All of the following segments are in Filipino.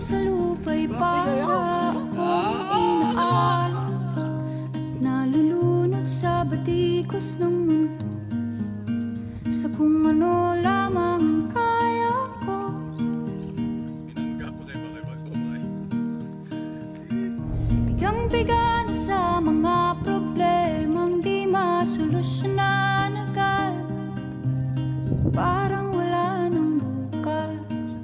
sa lupa'y para akong inaalon at nalulunod sa batikos ng mundo, sa kung ano lamang ang kaya ko. Bigang-biga na sa mga problemang di masolusyonan agad, parang wala nang bukas.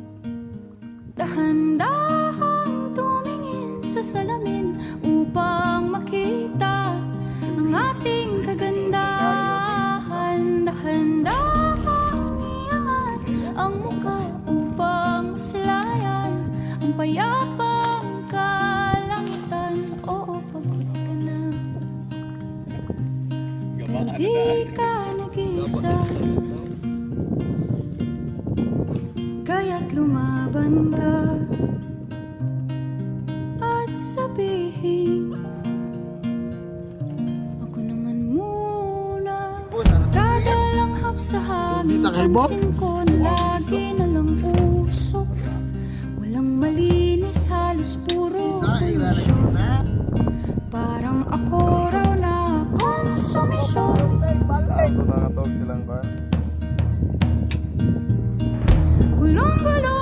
Dahan-dahang tumingin sa salamin upang makita ang ating kagandahan. Dahan-dahang iangat ang muka upang maslayan ang payapang kalangitan. Oo, pagod ka na, pero di ka nag-iisa. Kaya't lumaban ka at sabihin, ako naman muna. Kada langhap sa hangin, pansin ko na lagi na lang usok. Walang malinis, halos puro polusyon. Parang ako raw na konsumisyon. Nakatawag silang ba? Gulong-gulo